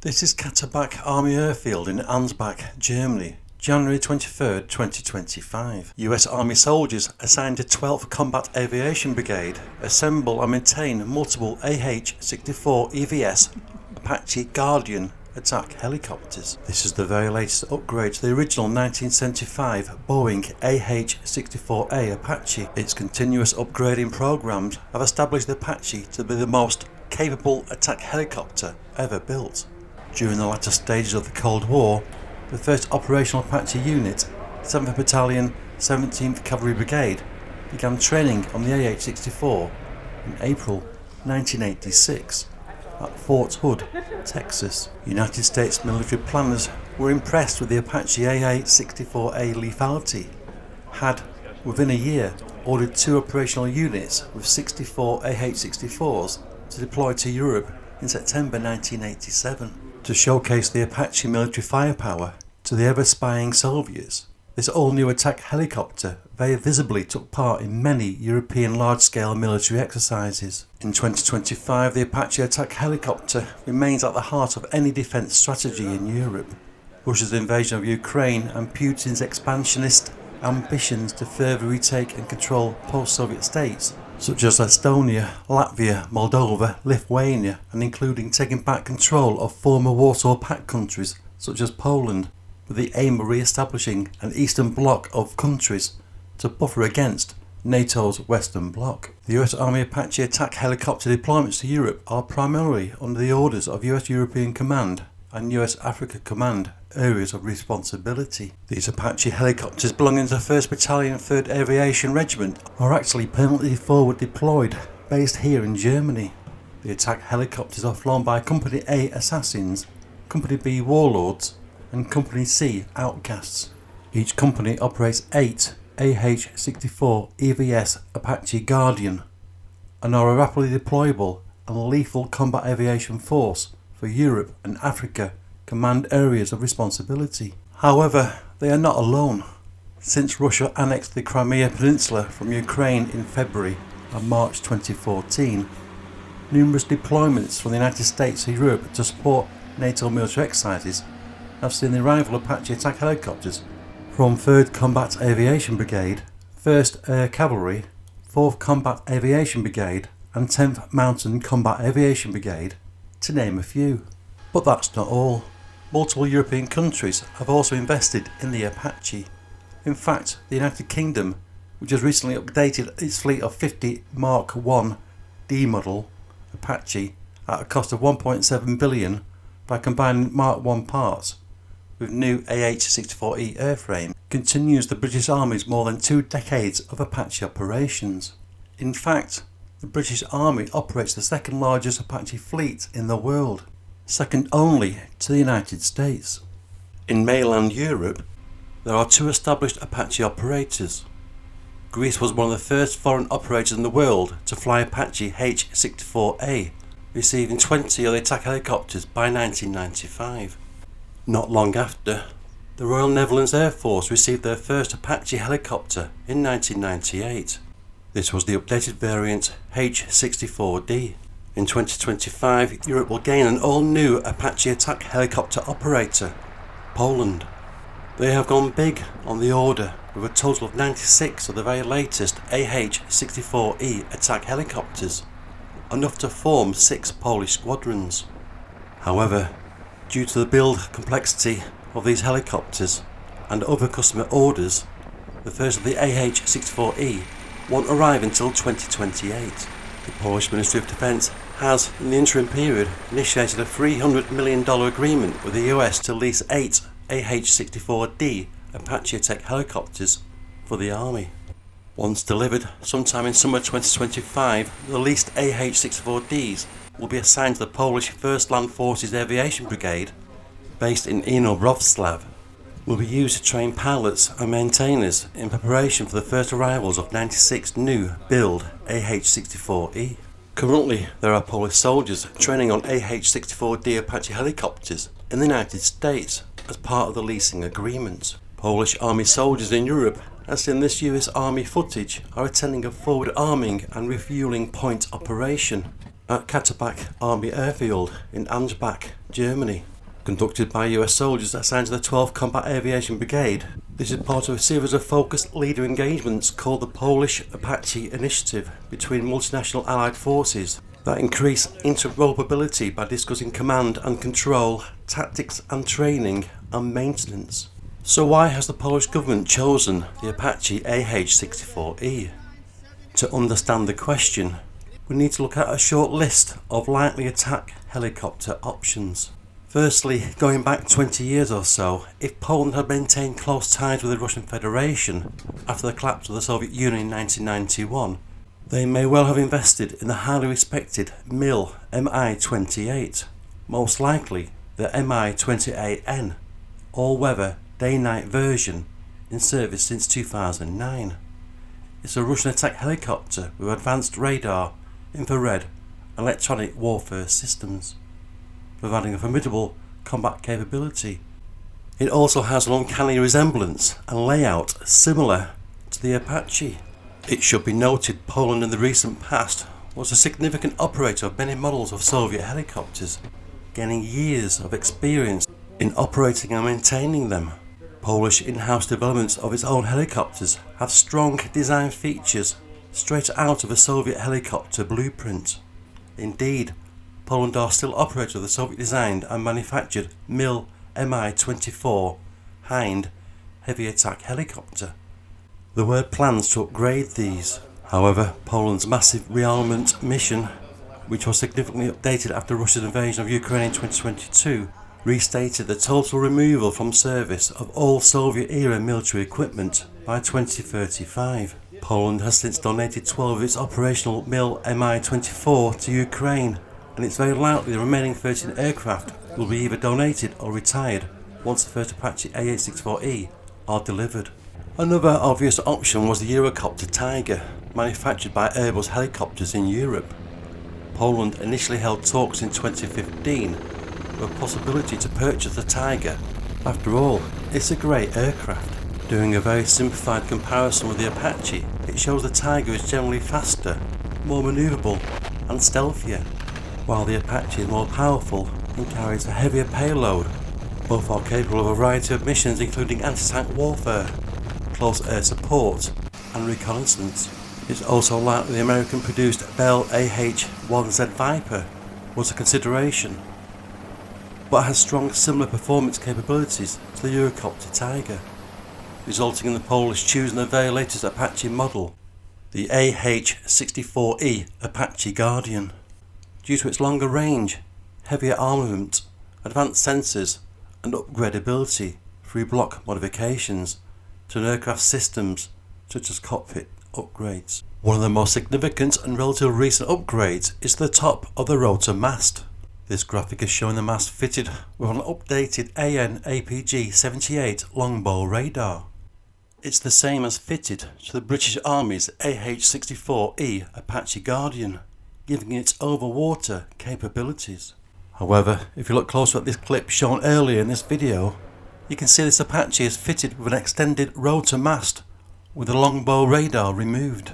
This is Katterbach Army Airfield in Ansbach, Germany, January 23, 2025. US Army soldiers assigned to 12th Combat Aviation Brigade assemble and maintain multiple AH-64E Apache Guardian Attack helicopters. This is the very latest upgrade to the original 1975 Boeing AH-64A Apache. Its continuous upgrading programs have established the Apache to be the most capable attack helicopter ever built. During the latter stages of the Cold War, the first operational Apache unit, 7th Battalion, 17th Cavalry Brigade, began training on the AH-64 in April 1986 at Fort Hood, Texas. United States military planners were impressed with the Apache AH-64A lethality, had, within a year, ordered 2 operational units with 64 AH-64s to deploy to Europe in September 1987. To showcase the Apache military firepower to the ever-spying Soviets, this all-new attack helicopter very visibly took part in many European large-scale military exercises. In 2025, the Apache attack helicopter remains at the heart of any defence strategy in Europe. Russia's invasion of Ukraine and Putin's expansionist ambitions to further retake and control post-Soviet states such as Estonia, Latvia, Moldova, Lithuania, and including taking back control of former Warsaw Pact countries such as Poland, with the aim of re-establishing an eastern bloc of countries to buffer against NATO's Western Bloc. The US Army Apache attack helicopter deployments to Europe are primarily under the orders of US European Command and US Africa Command areas of responsibility. These Apache helicopters belonging to the 1st Battalion 3rd Aviation Regiment are actually permanently forward deployed, based here in Germany. The attack helicopters are flown by Company A Assassins, Company B Warlords, and Company C Outcasts. Each company operates 8 AH-64 EVS Apache Guardian and are a rapidly deployable and lethal combat aviation force for Europe and Africa command areas of responsibility. However, they are not alone. Since Russia annexed the Crimea Peninsula from Ukraine in February and March 2014, numerous deployments from the United States to Europe to support NATO military exercises have seen the arrival of Apache attack helicopters from 3rd Combat Aviation Brigade, 1st Air Cavalry, 4th Combat Aviation Brigade and 10th Mountain Combat Aviation Brigade, to name a few. But that's not all. Multiple European countries have also invested in the Apache. In fact, the United Kingdom, which has recently updated its fleet of 50 Mark I D model Apache at a cost of $1.7 billion by combining Mark I parts with new AH-64E airframe, continues the British Army's more than 2 decades of Apache operations. In fact, the British Army operates the 2nd largest Apache fleet in the world, second only to the United States. In mainland Europe, there are 2 established Apache operators. Greece was one of the first foreign operators in the world to fly Apache H-64A, receiving 20 of the attack helicopters by 1995. Not long after, the Royal Netherlands Air Force received their first Apache helicopter in 1998. This was the updated variant H-64D. In 2025, Europe will gain an all-new Apache attack helicopter operator, Poland. They have gone big on the order with a total of 96 of the very latest AH-64E attack helicopters, enough to form 6 Polish squadrons. However, due to the build complexity of these helicopters and other customer orders, the first of the AH-64E won't arrive until 2028. The Polish Ministry of Defence has, in the interim period, initiated a $300 million agreement with the US to lease 8 AH-64D Apache attack helicopters for the Army. Once delivered, sometime in summer 2025, the leased AH-64Ds will be assigned to the Polish 1st Land Forces Aviation Brigade, based in Inowrocław, will be used to train pilots and maintainers in preparation for the first arrivals of 96 new build AH-64E. Currently, there are Polish soldiers training on AH-64D Apache helicopters in the United States as part of the leasing agreement. Polish Army soldiers in Europe, as in this US Army footage, are attending a forward arming and refuelling point operation at Katterbach Army Airfield in Ansbach, Germany, conducted by US soldiers assigned to the 12th Combat Aviation Brigade. This is part of a series of focused leader engagements called the Polish Apache Initiative between multinational allied forces that increase interoperability by discussing command and control, tactics and training, and maintenance. So why has the Polish government chosen the Apache AH-64E? To understand the question, we need to look at a short list of likely attack helicopter options. Firstly, going back 20 years or so, if Poland had maintained close ties with the Russian Federation after the collapse of the Soviet Union in 1991, they may well have invested in the highly respected MIL Mi-28, most likely the Mi-28N, all-weather day-night version in service since 2009. It's a Russian attack helicopter with advanced radar, infrared, and electronic warfare systems, providing a formidable combat capability. It also has an uncanny resemblance and layout similar to the Apache. It should be noted Poland in the recent past was a significant operator of many models of Soviet helicopters, gaining years of experience in operating and maintaining them. Polish in-house developments of its own helicopters have strong design features straight out of a Soviet helicopter blueprint. Indeed, Poland are still operator of the Soviet-designed and manufactured MIL Mi-24 Hind heavy attack helicopter. There were plans to upgrade these. However, Poland's massive rearmament mission, which was significantly updated after Russia's invasion of Ukraine in 2022, restated the total removal from service of all Soviet-era military equipment by 2035. Poland has since donated 12 of its operational MIL Mi-24 to Ukraine, and it's very likely the remaining 13 aircraft will be either donated or retired once the first Apache AH-64E are delivered. Another obvious option was the Eurocopter Tiger, manufactured by Airbus Helicopters in Europe. Poland initially held talks in 2015 with a possibility to purchase the Tiger. After all, it's a great aircraft. Doing a very simplified comparison with the Apache, it shows the Tiger is generally faster, more manoeuvrable and stealthier, while the Apache is more powerful and carries a heavier payload. Both are capable of a variety of missions including anti-tank warfare, close air support and reconnaissance. It's also likely the American-produced Bell AH-1Z Viper was a consideration, but has strong similar performance capabilities to the Eurocopter Tiger, resulting in the Polish choosing the very latest Apache model, the AH-64E Apache Guardian. Due to its longer range, heavier armament, advanced sensors and upgradability through block modifications to aircraft systems such as cockpit upgrades. One of the most significant and relatively recent upgrades is the top of the rotor mast. This graphic is showing the mast fitted with an updated AN APG-78 longbow radar. It's the same as fitted to the British Army's AH-64E Apache Guardian, giving it over-water capabilities. However, if you look closer at this clip shown earlier in this video, you can see this Apache is fitted with an extended rotor mast with the longbow radar removed.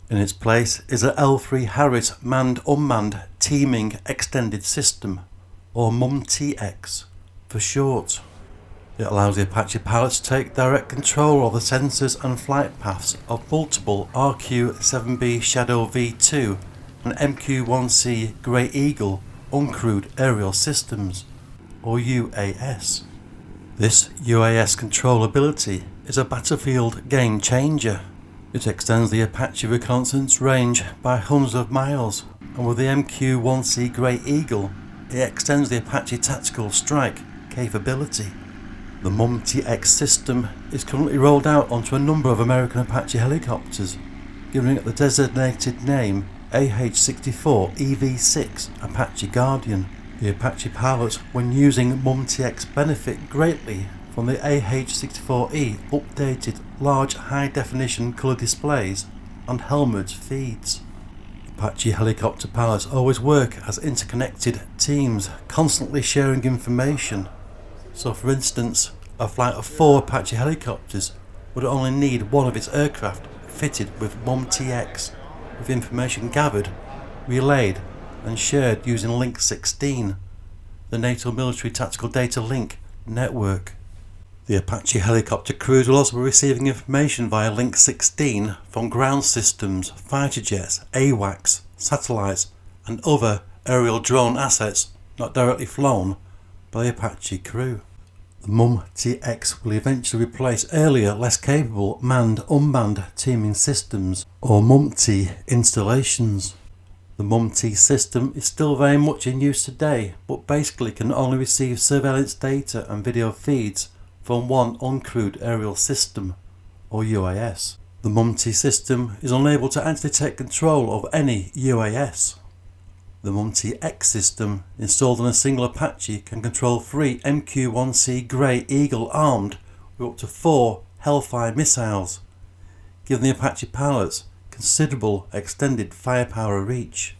In its place is a L3 Harris manned-unmanned teaming extended system, or MUM-TX for short. It allows the Apache pilots to take direct control of the sensors and flight paths of multiple RQ-7B Shadow V2 and MQ-1C Grey Eagle uncrewed aerial systems, or UAS. This UAS controllability is a battlefield game changer. It extends the Apache reconnaissance range by hundreds of miles, and with the MQ-1C Grey Eagle, it extends the Apache tactical strike capability. The MUM-TX system is currently rolled out onto a number of American Apache helicopters, giving it the designated name AH-64EV6 Apache Guardian. The Apache pilots, when using MUM-TX, benefit greatly from the AH-64E updated large high-definition colour displays and helmet feeds. Apache helicopter pilots always work as interconnected teams, constantly sharing information. So for instance, a flight of 4 Apache helicopters would only need one of its aircraft fitted with MUM-TX, with information gathered, relayed and shared using Link 16, the NATO Military Tactical Data Link network. The Apache helicopter crews will also be receiving information via Link 16 from ground systems, fighter jets, AWACS, satellites and other aerial drone assets not directly flown by the Apache crew. The MUM-TX will eventually replace earlier less capable manned-unmanned teaming systems or MUM-T installations. The MUM-T system is still very much in use today, but basically can only receive surveillance data and video feeds from one uncrewed aerial system, or UAS. The MUM-T system is unable to actually take control of any UAS. The MUM-TX system, installed on a single Apache, can control 3 MQ-1C Grey Eagle armed with up to 4 Hellfire missiles, giving the Apache pilots considerable extended firepower reach.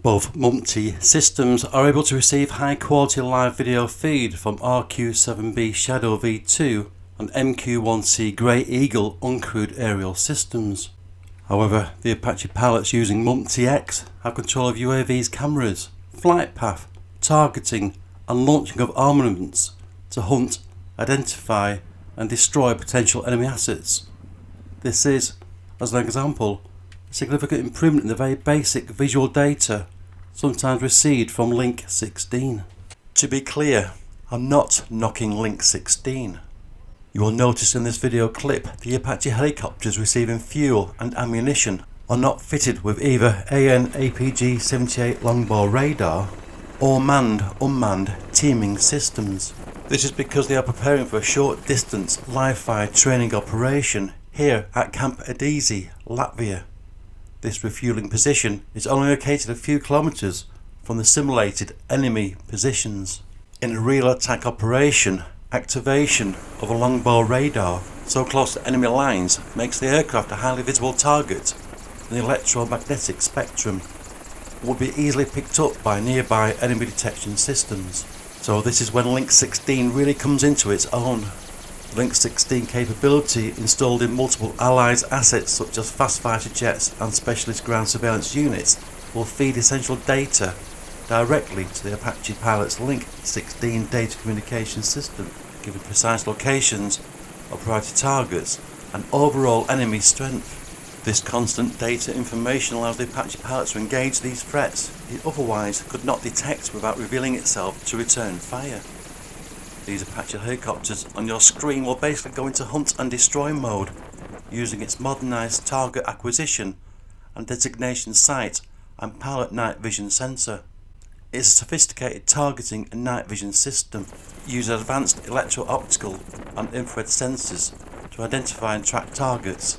Both MUM-T systems are able to receive high quality live video feed from RQ-7B Shadow V2 and MQ-1C Grey Eagle uncrewed aerial systems. However, the Apache pilots using MUM-TX have control of UAV's cameras, flight path, targeting and launching of armaments to hunt, identify and destroy potential enemy assets. This is, as an example, a significant improvement in the very basic visual data sometimes received from Link 16. To be clear, I'm not knocking Link 16. You will notice in this video clip the Apache helicopters receiving fuel and ammunition are not fitted with either AN/APG-78 longbow radar or manned-unmanned teaming systems. This is because they are preparing for a short distance live fire training operation here at Camp Edesi, Latvia. This refueling position is only located a few kilometers from the simulated enemy positions. In a real attack operation, activation of a longbow radar so close to enemy lines makes the aircraft a highly visible target in the electromagnetic spectrum and would be easily picked up by nearby enemy detection systems. So this is when Link 16 really comes into its own. Link 16 capability installed in multiple Allied assets such as fast fighter jets and specialist ground surveillance units will feed essential data directly to the Apache pilot's Link 16 data communication system, giving precise locations of priority targets and overall enemy strength. This constant data information allows the Apache pilots to engage these threats it otherwise could not detect without revealing itself to return fire. These Apache helicopters on your screen will basically go into hunt and destroy mode using its modernised target acquisition and designation sight and pilot night vision sensor. It's a sophisticated targeting and night vision system using advanced electro-optical and infrared sensors to identify and track targets,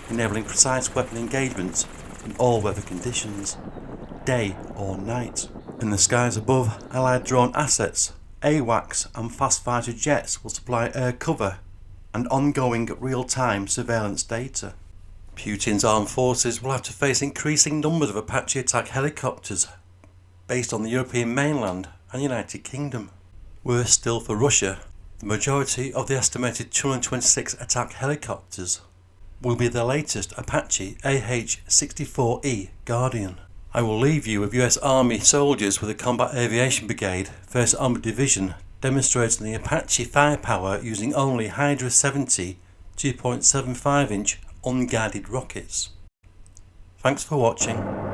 enabling precise weapon engagement in all weather conditions, day or night. In the skies above, Allied drone assets, AWACS and fast fighter jets will supply air cover and ongoing real-time surveillance data. Putin's armed forces will have to face increasing numbers of Apache attack helicopters based on the European mainland and United Kingdom. Worse still for Russia, the majority of the estimated 226 attack helicopters will be the latest Apache AH-64E Guardian. I will leave you with US Army soldiers with the Combat Aviation Brigade, 1st Armoured Division, demonstrating the Apache firepower using only Hydra 70 2.75-inch unguided rockets. Thanks for watching.